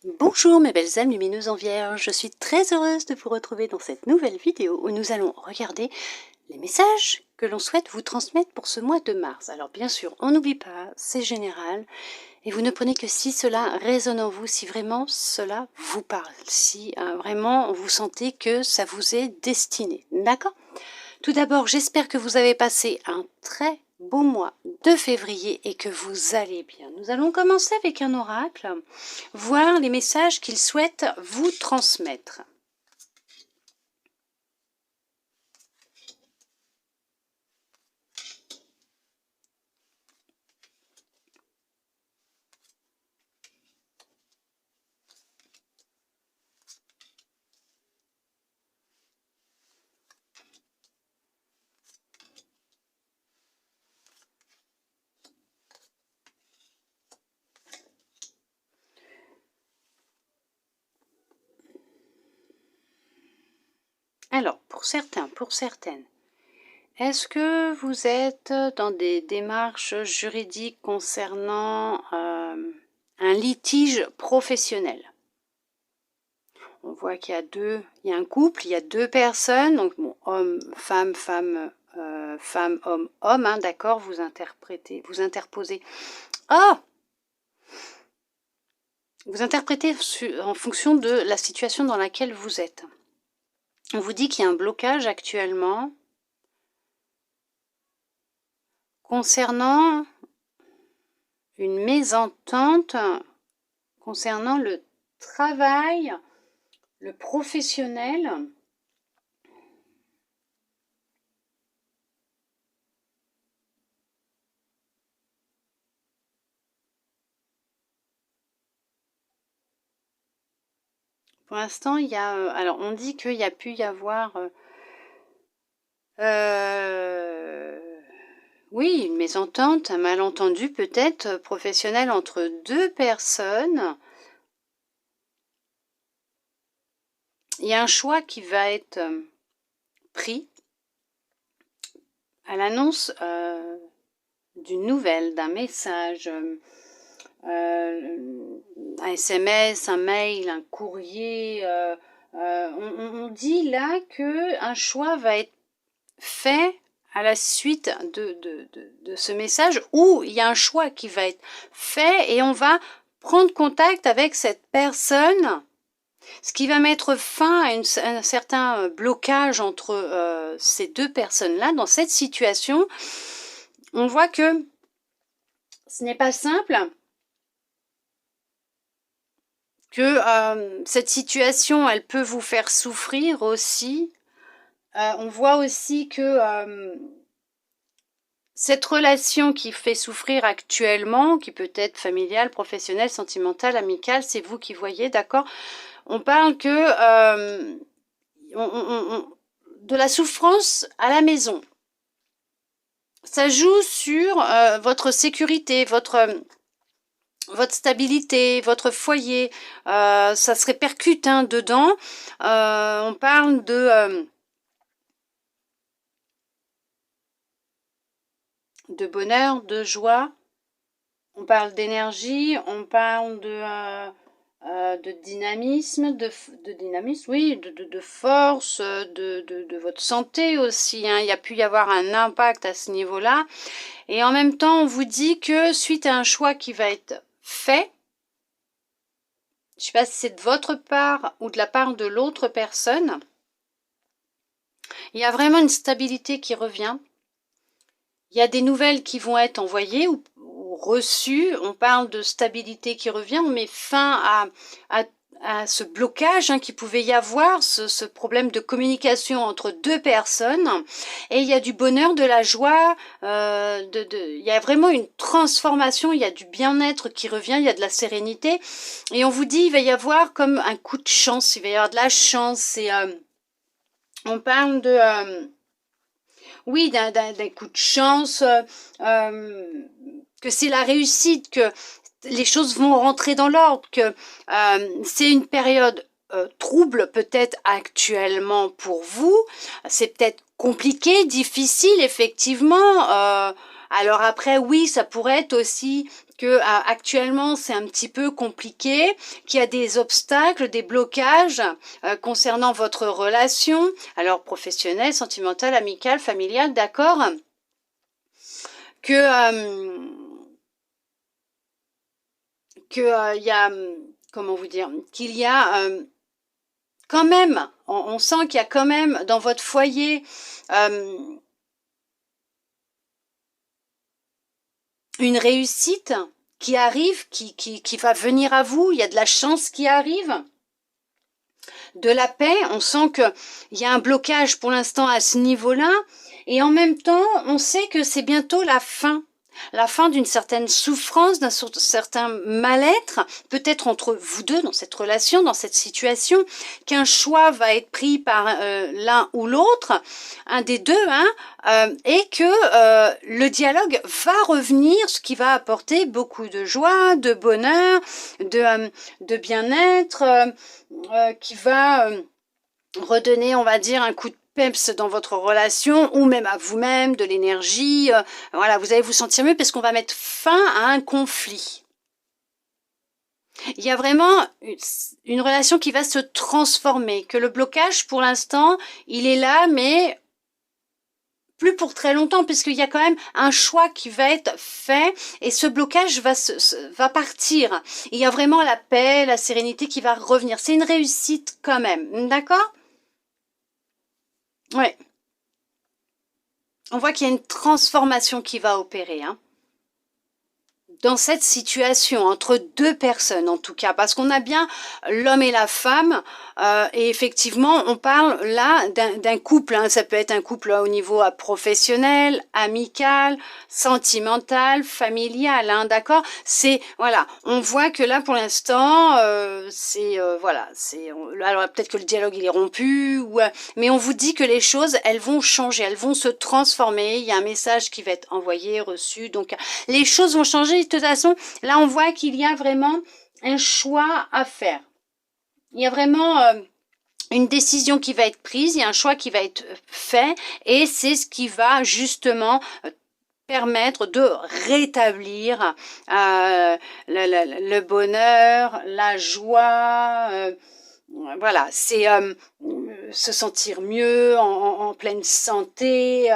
Bonjour mes belles âmes lumineuses en vierge, je suis très heureuse de vous retrouver dans cette nouvelle vidéo où nous allons regarder les messages que l'on souhaite vous transmettre pour ce mois de mars. Alors bien sûr, on n'oublie pas, c'est général et vous ne prenez que si cela résonne en vous, si vraiment cela vous parle, si vraiment vous sentez que ça vous est destiné, d'accord? Tout d'abord, j'espère que vous avez passé un très beau mois de février et que vous allez bien. Nous allons commencer avec un oracle, voir les messages qu'il souhaite vous transmettre. Alors, pour certains, pour certaines, est-ce que vous êtes dans des démarches juridiques concernant un litige professionnel? On voit qu'il y a un couple, il y a deux personnes, donc bon, homme, femme, femme, femme, homme, homme, hein, d'accord, vous interposez. Oh! Vous interprétez en fonction de la situation dans laquelle vous êtes. On vous dit qu'il y a un blocage actuellement concernant une mésentente, concernant le travail, le professionnel. Pour l'instant, il y a... alors, on dit qu'il y a pu y avoir... oui, une mésentente, un malentendu peut-être professionnel entre deux personnes. Il y a un choix qui va être pris à l'annonce d'une nouvelle, d'un message, un SMS, un mail, un courrier. On dit là qu'un choix va être fait à la suite de ce message, où il y a un choix qui va être fait et on va prendre contact avec cette personne, ce qui va mettre fin à un certain blocage entre ces deux personnes-là. Dans cette situation, on voit que ce n'est pas simple, que cette situation, elle peut vous faire souffrir aussi. On voit aussi que cette relation qui fait souffrir actuellement, qui peut être familiale, professionnelle, sentimentale, amicale, c'est vous qui voyez, d'accord? On parle que de la souffrance à la maison. Ça joue sur votre sécurité, votre stabilité, votre foyer. Ça se répercute dedans. On parle de bonheur, de joie. On parle d'énergie, on parle de dynamisme, oui, de force, de votre santé aussi. Hein. Il y a pu y avoir un impact à ce niveau-là. Et en même temps, on vous dit que suite à un choix qui va être fait, je ne sais pas si c'est de votre part ou de la part de l'autre personne, il y a vraiment une stabilité qui revient. Il y a des nouvelles qui vont être envoyées ou reçues. On parle de stabilité qui revient. On met fin à ce blocage qui pouvait y avoir, ce problème de communication entre deux personnes. Et il y a du bonheur, de la joie, il y a vraiment une transformation, il y a du bien-être qui revient, il y a de la sérénité. Et on vous dit, il va y avoir comme un coup de chance, il va y avoir de la chance. Et on parle de... oui, d'un coup de chance, que c'est la réussite, que les choses vont rentrer dans l'ordre, que c'est une période trouble peut-être actuellement pour vous, c'est peut-être compliqué, difficile effectivement, Alors après, oui, ça pourrait être aussi que actuellement c'est un petit peu compliqué, qu'il y a des obstacles, des blocages concernant votre relation, alors professionnelle, sentimentale, amicale, familiale, d'accord, il y a, comment vous dire, qu'il y a quand même, on sent qu'il y a quand même dans votre foyer une réussite qui arrive, qui va venir à vous, il y a de la chance qui arrive, de la paix, on sent qu'il y a un blocage pour l'instant à ce niveau-là, et en même temps, on sait que c'est bientôt la fin d'une certaine souffrance, d'un certain mal-être, peut-être entre vous deux dans cette relation, dans cette situation, qu'un choix va être pris par l'un ou l'autre, un des deux, et que le dialogue va revenir, ce qui va apporter beaucoup de joie, de bonheur, de bien-être, qui va redonner, on va dire, un coup de peps dans votre relation ou même à vous-même, de l'énergie. Voilà, vous allez vous sentir mieux parce qu'on va mettre fin à un conflit. Il y a vraiment une relation qui va se transformer, que le blocage, pour l'instant, il est là, mais plus pour très longtemps, puisqu'il y a quand même un choix qui va être fait et ce blocage va partir. Il y a vraiment la paix, la sérénité qui va revenir. C'est une réussite quand même, d'accord ? Ouais. On voit qu'il y a une transformation qui va opérer, dans cette situation, entre deux personnes en tout cas, parce qu'on a bien l'homme et la femme, et effectivement, on parle là d'un couple, ça peut être un couple au niveau professionnel, amical, sentimental, familial, d'accord. C'est, voilà, on voit que là, pour l'instant, voilà, alors peut-être que le dialogue il est rompu, mais on vous dit que les choses, elles vont changer, elles vont se transformer, il y a un message qui va être envoyé, reçu, donc les choses vont changer. De toute façon, là, on voit qu'il y a vraiment un choix à faire. Il y a vraiment une décision qui va être prise, il y a un choix qui va être fait, et c'est ce qui va justement permettre de rétablir le bonheur, la joie, voilà, c'est se sentir mieux, en pleine santé,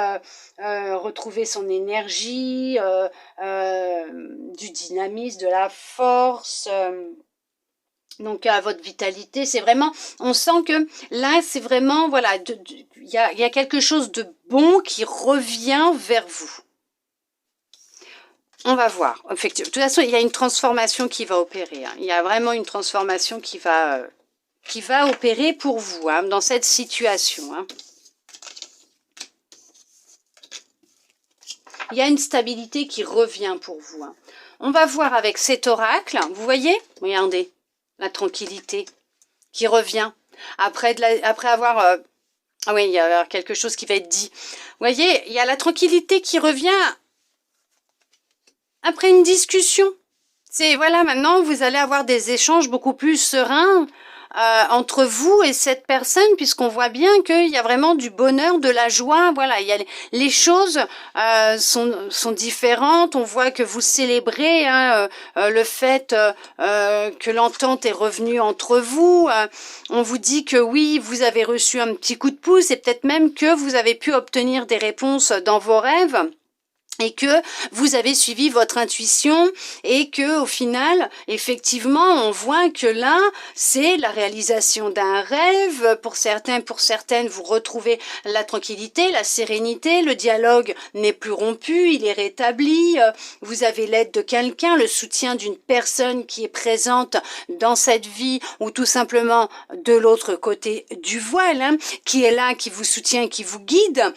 retrouver son énergie, du dynamisme, de la force, donc à votre vitalité. C'est vraiment, on sent que là, c'est vraiment, voilà, il y a quelque chose de bon qui revient vers vous. On va voir, effectivement. De toute façon, il y a une transformation qui va opérer. Il y a vraiment une transformation qui va opérer pour vous, dans cette situation. Il y a une stabilité qui revient pour vous. On va voir avec cet oracle, vous voyez, regardez, la tranquillité qui revient. Après avoir... ah oui, il y a quelque chose qui va être dit. Vous voyez, il y a la tranquillité qui revient après une discussion. C'est, voilà, maintenant, vous allez avoir des échanges beaucoup plus sereins entre vous et cette personne, puisqu'on voit bien qu'il y a vraiment du bonheur, de la joie. Voilà, il y a les choses sont différentes. On voit que vous célébrez le fait que l'entente est revenue entre vous. On vous dit que oui, vous avez reçu un petit coup de pouce et peut-être même que vous avez pu obtenir des réponses dans vos rêves. Et que vous avez suivi votre intuition et que au final, effectivement, on voit que là, c'est la réalisation d'un rêve. Pour certains, pour certaines, vous retrouvez la tranquillité, la sérénité, le dialogue n'est plus rompu, il est rétabli. Vous avez l'aide de quelqu'un, le soutien d'une personne qui est présente dans cette vie ou tout simplement de l'autre côté du voile, qui est là, qui vous soutient, qui vous guide,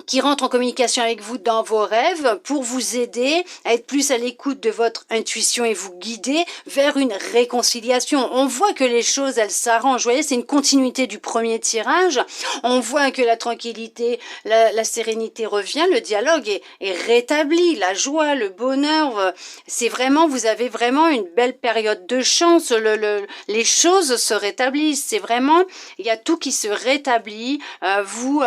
qui rentre en communication avec vous dans vos rêves pour vous aider à être plus à l'écoute de votre intuition et vous guider vers une réconciliation. On voit que les choses, elles s'arrangent. Vous voyez, c'est une continuité du premier tirage. On voit que la tranquillité, la sérénité revient, le dialogue est rétabli, la joie, le bonheur. C'est vraiment, vous avez vraiment une belle période de chance. Les choses se rétablissent. C'est vraiment, il y a tout qui se rétablit. Vous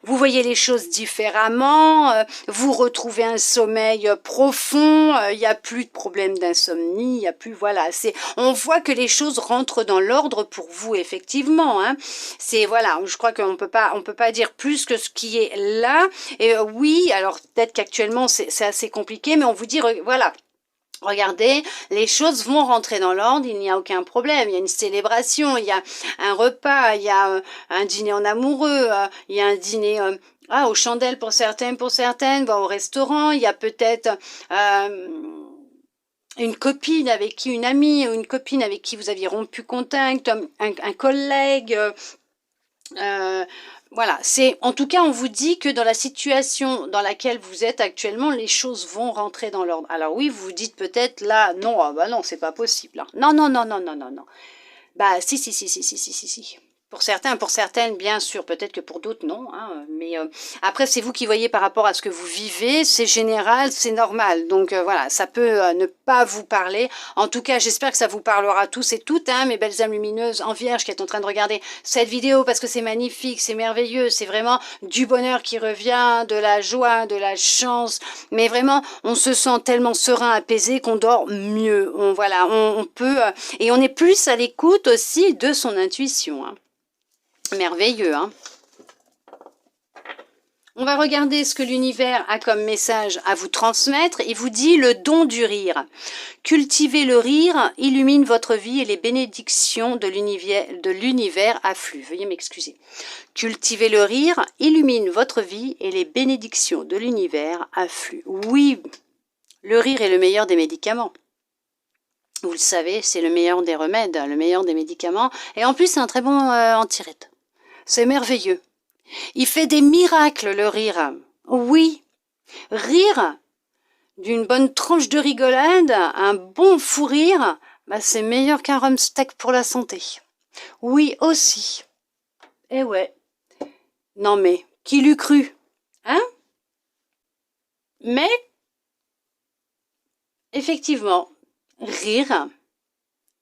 voyez voyez les choses différemment, vous retrouvez un sommeil profond, il n'y a plus de problème d'insomnie, il n'y a plus, voilà, on voit que les choses rentrent dans l'ordre pour vous, effectivement, hein. C'est, voilà, je crois qu'on peut pas dire plus que ce qui est là, et oui, alors peut-être qu'actuellement c'est assez compliqué, mais on vous dit, voilà, regardez, les choses vont rentrer dans l'ordre, il n'y a aucun problème, il y a une célébration, il y a un repas, il y a un dîner en amoureux, il y a un dîner aux chandelles pour certaines, au restaurant, il y a peut-être une copine avec qui, une amie ou une copine avec qui vous aviez rompu contact, un collègue, voilà, en tout cas, on vous dit que dans la situation dans laquelle vous êtes actuellement, les choses vont rentrer dans l'ordre. Alors oui, vous vous dites peut-être là, non, ah bah non, c'est pas possible. Hein. Non, non, non, non, non, non, non. Bah si, si, si, si, si, si, si, si. Pour certains, pour certaines, bien sûr, peut-être que pour d'autres, non. Hein, mais après, c'est vous qui voyez par rapport à ce que vous vivez, c'est général, c'est normal. Donc voilà, ça peut ne pas vous parler. En tout cas, j'espère que ça vous parlera tous et toutes, hein, mes belles âmes lumineuses en vierge qui êtes en train de regarder cette vidéo parce que c'est magnifique, c'est merveilleux, c'est vraiment du bonheur qui revient, de la joie, de la chance. Mais vraiment, on se sent tellement serein, apaisé qu'on dort mieux. On peut... et on est plus à l'écoute aussi de son intuition, hein. Merveilleux, hein. On va regarder ce que l'univers a comme message à vous transmettre. Il vous dit le don du rire. Cultivez le rire, illumine votre vie et les bénédictions de l'univers affluent. Veuillez m'excuser. Cultivez le rire, illumine votre vie et les bénédictions de l'univers affluent. Oui, le rire est le meilleur des médicaments. Vous le savez, c'est le meilleur des remèdes, le meilleur des médicaments. Et en plus, c'est un très bon antiride. C'est merveilleux. Il fait des miracles, le rire. Oui, rire d'une bonne tranche de rigolade, un bon fou rire, bah c'est meilleur qu'un rhum steak pour la santé. Oui, aussi. Eh ouais. Non mais, qui l'eût cru? Hein? Mais, effectivement, rire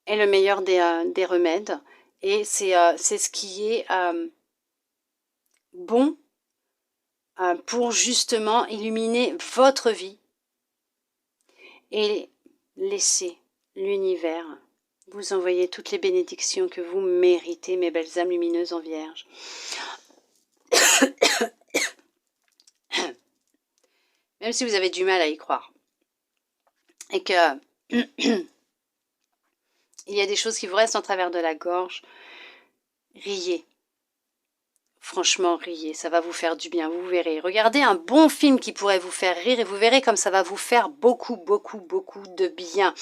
est le meilleur des remèdes. Et c'est ce qui est... bon pour justement illuminer votre vie et laisser l'univers vous envoyer toutes les bénédictions que vous méritez, mes belles âmes lumineuses en vierge. Même si vous avez du mal à y croire et que il y a des choses qui vous restent en travers de la gorge, riez. Franchement, riez, ça va vous faire du bien, vous verrez. Regardez un bon film qui pourrait vous faire rire et vous verrez comme ça va vous faire beaucoup, beaucoup, beaucoup de bien.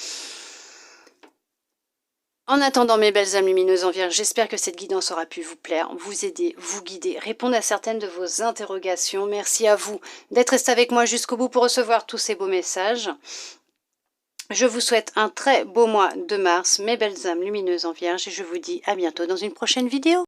En attendant, mes belles âmes lumineuses en vierge, j'espère que cette guidance aura pu vous plaire, vous aider, vous guider, répondre à certaines de vos interrogations. Merci à vous d'être resté avec moi jusqu'au bout pour recevoir tous ces beaux messages. Je vous souhaite un très beau mois de mars, mes belles âmes lumineuses en vierge, et je vous dis à bientôt dans une prochaine vidéo.